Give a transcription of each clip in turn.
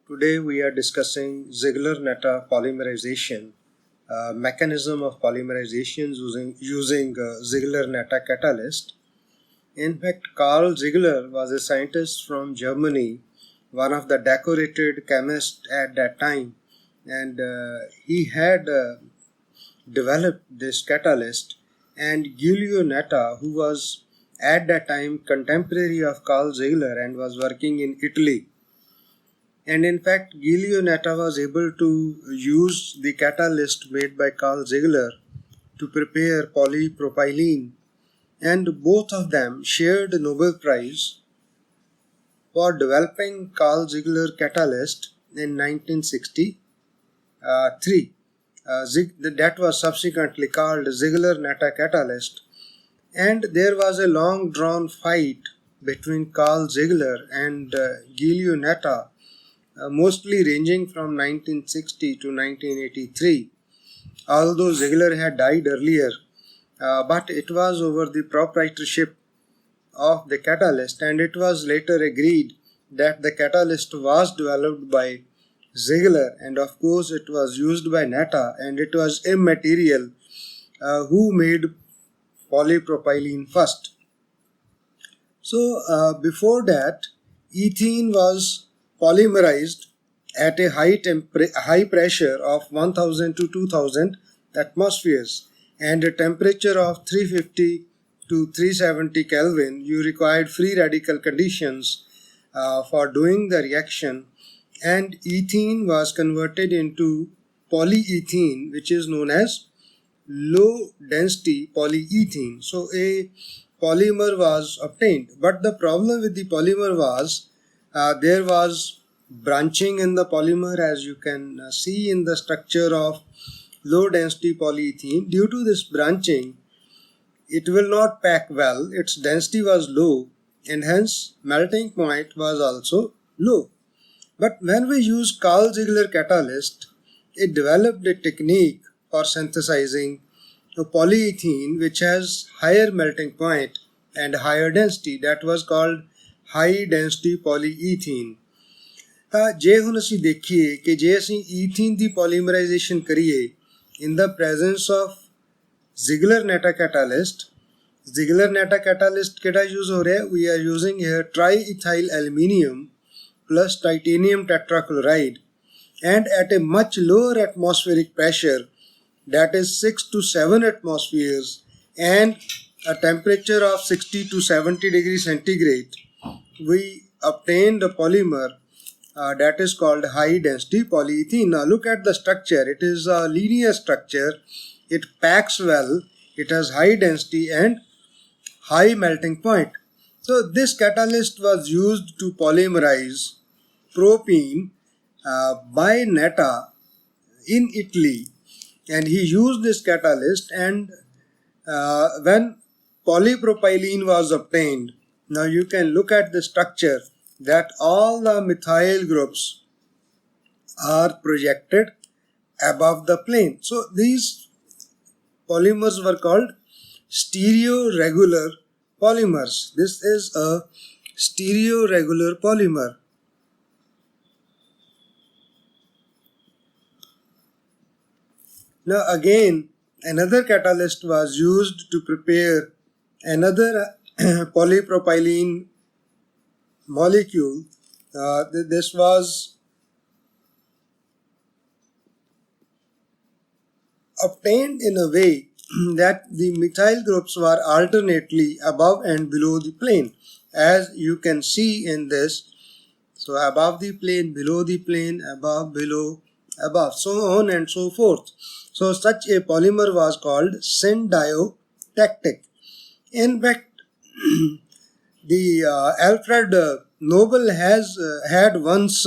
Today we are discussing Ziegler-Natta polymerization, mechanism of polymerization using Ziegler-Natta catalyst. In fact, Carl Ziegler was a scientist from Germany, one of the decorated chemists at that time, and he had developed this catalyst. And Giulio Natta, who was at that time contemporary of Carl Ziegler and was working in Italy, and in fact, Giulio Natta was able to use the catalyst made by Carl Ziegler to prepare polypropylene, and both of them shared the Nobel Prize for developing Carl Ziegler catalyst in 1963. That was subsequently called Ziegler-Natta catalyst, and there was a long drawn fight between Carl Ziegler and Giulio Natta, mostly ranging from 1960 to 1983, although Ziegler had died earlier, but it was over the proprietorship of the catalyst, and it was later agreed that the catalyst was developed by Ziegler, and of course it was used by Natta, and it was immaterial who made polypropylene first. So before that, ethene was polymerized at a high pressure of 1000 to 2000 atmospheres and a temperature of 350 to 370 Kelvin. You required free radical conditions for doing the reaction, and ethene was converted into polyethene, which is known as low density polyethene. So a polymer was obtained, but the problem with the polymer was there was branching in the polymer, as you can see in the structure of low density polyethene. Due to this branching, it will not pack well, its density was low, and hence melting point was also low. But when we use Carl Ziegler catalyst, it developed a technique for synthesizing a polyethene which has higher melting point and higher density. That was called high density polyethene. ਜੇ ਹੁਣ ਅਸੀਂ ਦੇਖੀਏ ਕਿ ਜੇ ਅਸੀਂ ਈਥੀਨ ਦੀ ਪੋਲੀਮਰਾਈਜੇਸ਼ਨ ਕਰੀਏ in the presence of Ziegler-Natta catalyst, Ziegler-Natta catalyst ਕਿਹੜਾ use ਹੋ ਰਿਹਾ? We are using here triethyl aluminium plus titanium tetrachloride, and at a much lower atmospheric pressure, that is 6 to 7 atmospheres, and a temperature of 60 to 70 degrees centigrade, we obtained a polymer that is called high density polyethene. Now look at the structure. It is a linear structure. It packs well. It has high density and high melting point. So this catalyst was used to polymerize propene by Natta in Italy, and he used this catalyst, and when polypropylene was obtained, now you can look at the structure that all the methyl groups are projected above the plane. So these polymers were called stereoregular polymers. This is a stereoregular polymer. Now again, another catalyst was used to prepare another polypropylene molecule. This was obtained in a way that the methyl groups were alternately above and below the plane, as you can see in this. So above the plane, below the plane, above, below, above, so on and so forth. So such a polymer was called syndiotactic. In fact, the Alfred Nobel had once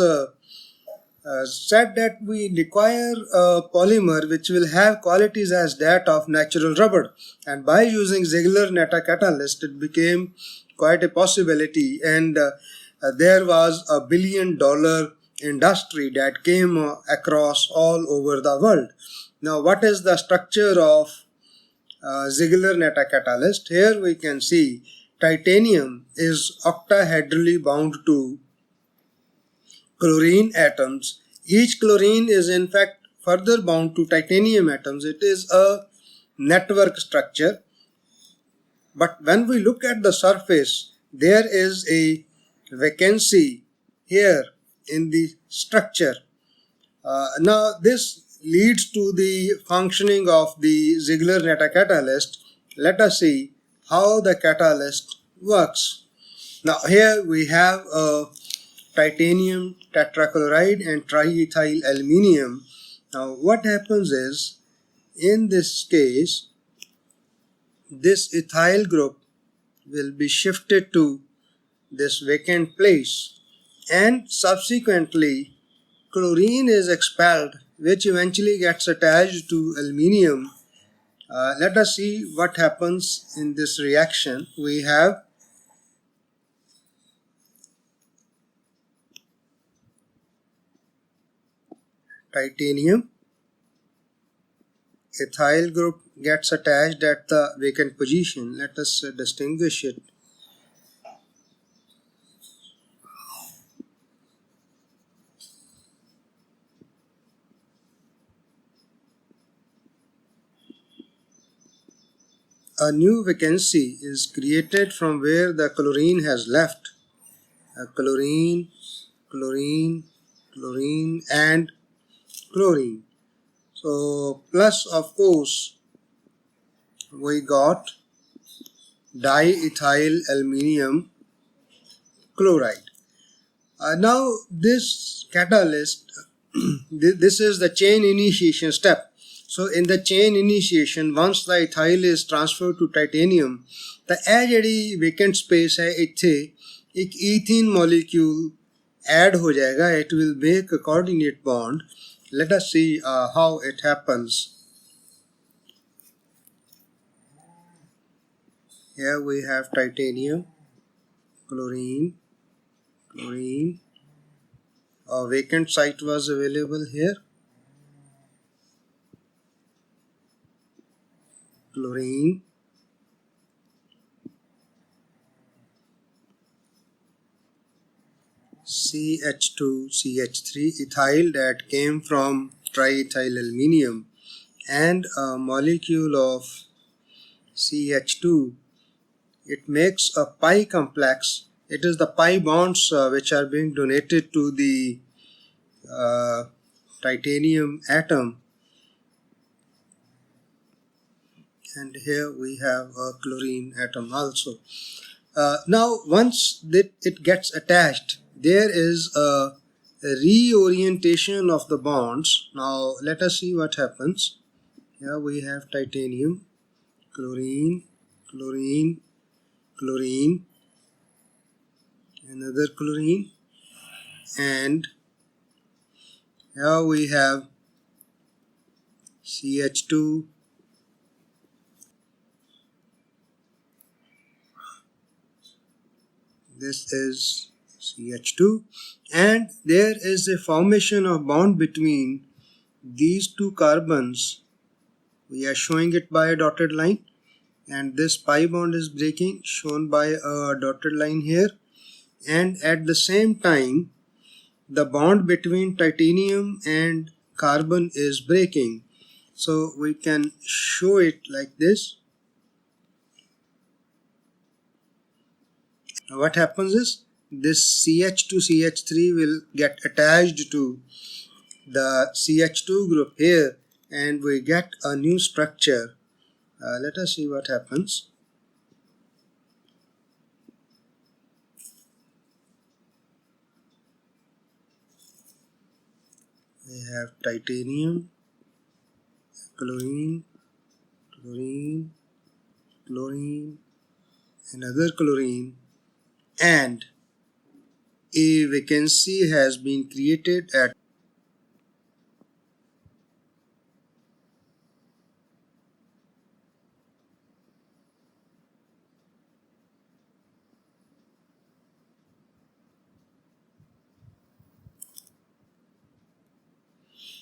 said that we require a polymer which will have qualities as that of natural rubber, and by using Ziegler-Natta catalyst it became quite a possibility, and there was a $1 billion industry that came across all over the world. Now what is the structure of Ziegler-Natta catalyst? Here we can see titanium is octahedrally bound to chlorine atoms. Each chlorine is in fact further bound to titanium atoms. It is a network structure. But when we look at the surface, there is a vacancy here in the structure. Now this leads to the functioning of the Ziegler-Natta catalyst. Let us see how the catalyst works. Now here we have a titanium tetrachloride and triethyl aluminium. Now what happens is, in this case, this ethyl group will be shifted to this vacant place, and subsequently chlorine is expelled, which eventually gets attached to aluminium. Let us see what happens in this reaction. We have titanium, ethyl group gets attached at the vacant position. Let us distinguish it. A new vacancy is created from where the chlorine has left. Chlorine, chlorine, chlorine, and chlorine. So plus, of course, we got diethyl aluminium chloride. Now this catalyst, this is the chain initiation step. So in the chain initiation, once the ethyl is transferred to titanium, the ਜਿਹੜੀ vacant space है ਇੱਥੇ एक ethene molecule add हो जाएगा. It will make a coordinate bond. Let us see how it happens. Here we have titanium, chlorine, chlorine. A vacant site was available here. Chlorine, CH2CH3, ethyl that came from triethyl aluminium, and a molecule of CH2. It makes a pi complex. It is the pi bonds which are being donated to the titanium atom. And here we have a chlorine atom also. Now once it gets attached, there is a reorientation of the bonds. Now let us see what happens. Here we have titanium, chlorine, chlorine, chlorine, another chlorine, and here we have CH2, this is CH2, and there is a formation of bond between these two carbons. We are showing it by a dotted line, and this pi bond is breaking, shown by a dotted line here, and at the same time the bond between titanium and carbon is breaking. So we can show it like this. Now what happens is, this CH2CH3 will get attached to the CH2 group here, and we get a new structure. Let us see what happens. We have titanium, chlorine, chlorine, chlorine, another chlorine, and a vacancy has been created at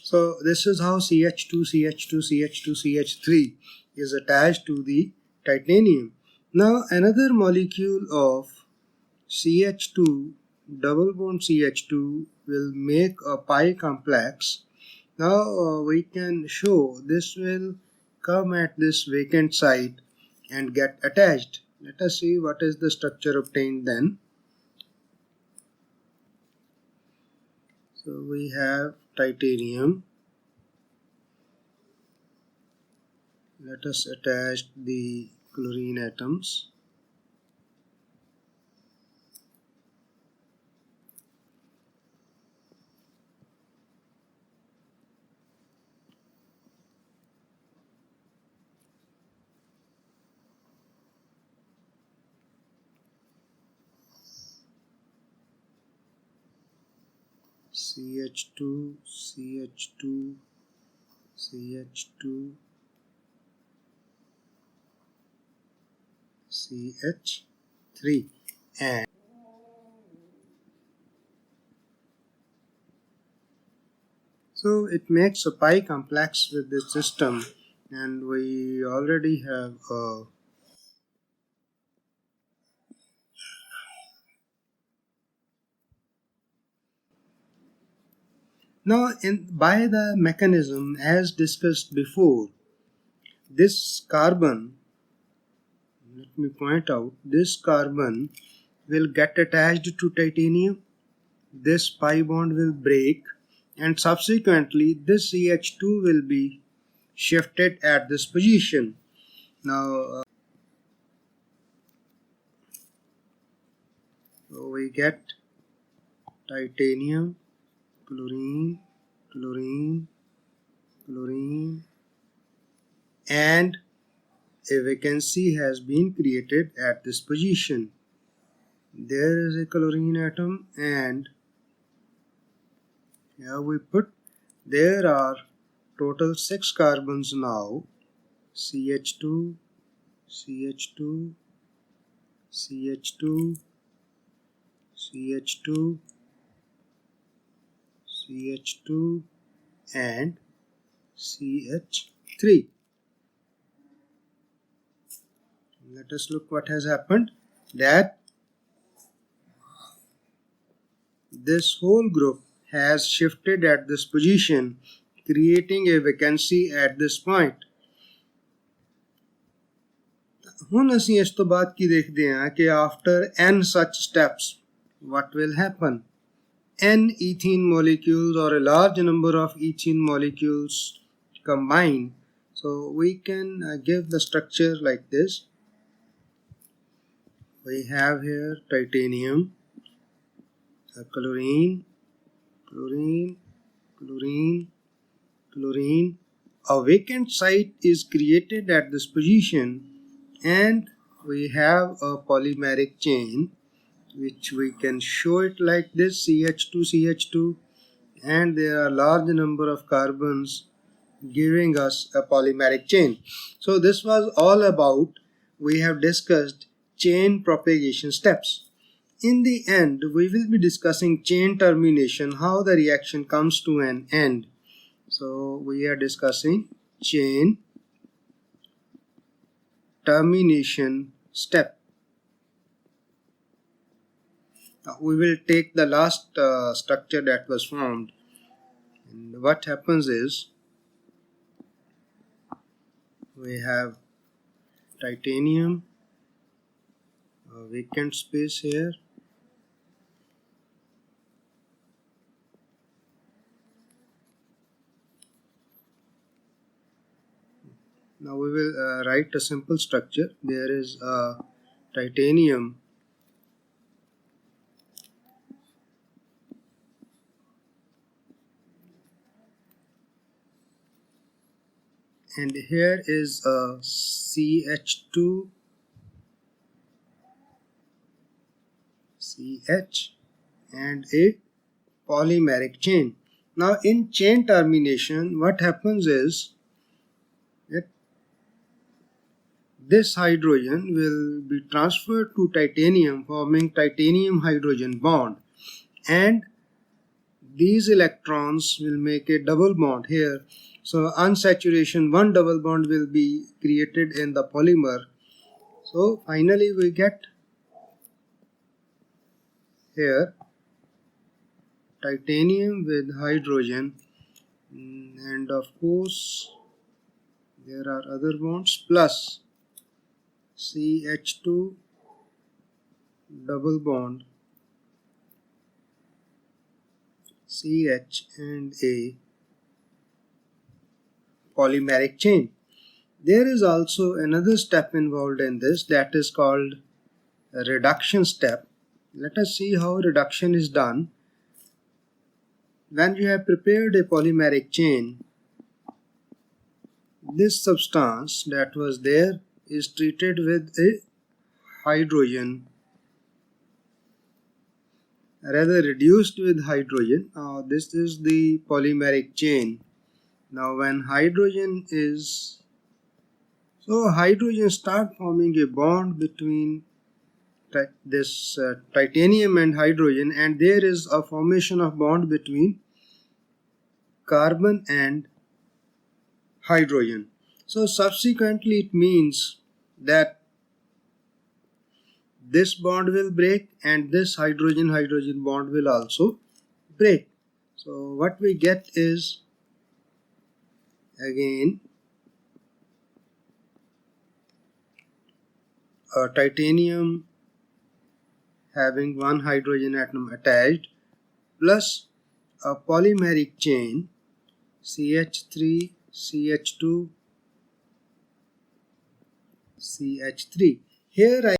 So this is how CH2, CH2, CH2, CH3 is attached to the titanium. Now another molecule of CH2 double bond CH2 will make a pi complex. Now we can show this will come at this vacant site and get attached. Let us see what is the structure obtained then. So we have titanium. Let us attach the chlorine atoms. CH2, CH2, CH2, CH3, and so it makes a pi complex with this system, and we already have a now by the mechanism as discussed before, this carbon, let me point out, this carbon will get attached to titanium, this pi bond will break, and subsequently this CH2 will be shifted at this position. Now so we get titanium, chlorine, chlorine, chlorine, and a vacancy has been created at this position. There is a chlorine atom, and here we put, there are total 6 carbons now, CH2, CH2, CH2, CH2, CH2, and CH3. Let us look what has happened, that this whole group has shifted at this position, creating a vacancy at this point. ਹੁਣ ਅਸੀਂ ਇਸ ਤੋਂ ਬਾਅਦ ਕੀ ਦੇਖਦੇ ਹਾਂ ਕਿ after n such steps what will happen. N ethene molecules or a large number of ethene molecules combine. So we can give the structure like this. We have here titanium, chlorine, chlorine, chlorine, chlorine. A vacant site is created at this position, and we have a polymeric chain, which we can show it like this, CH2, CH2, and there are large number of carbons giving us a polymeric chain. So this was all about, we have discussed chain propagation steps. In the end, we will be discussing chain termination, how the reaction comes to an end. So we are discussing chain termination step. Now we will take the last structure that was formed, and what happens is we have titanium, a vacant space here, now we will write a simple structure. There is a titanium, and here is a CH2, CH, and a polymeric chain. Now in chain termination, what happens is that this hydrogen will be transferred to titanium, forming titanium hydrogen bond, and these electrons will make a double bond here. So unsaturation, one double bond will be created in the polymer. So finally we get here titanium with hydrogen, and of course there are other bonds, plus CH2 double bond CH and a polymeric chain. There is also another step involved in this, that is called a reduction step. Let us see how reduction is done. When you have prepared a polymeric chain, this substance that was there is treated with a hydrogen, rather reduced with hydrogen. This is the polymeric chain. Now when hydrogen start forming a bond between this titanium and hydrogen, and there is a formation of bond between carbon and hydrogen. So subsequently it means that this bond will break and this hydrogen bond will also break. So what we get is again a titanium having one hydrogen atom attached plus a polymeric chain CH3 CH2 CH3. Here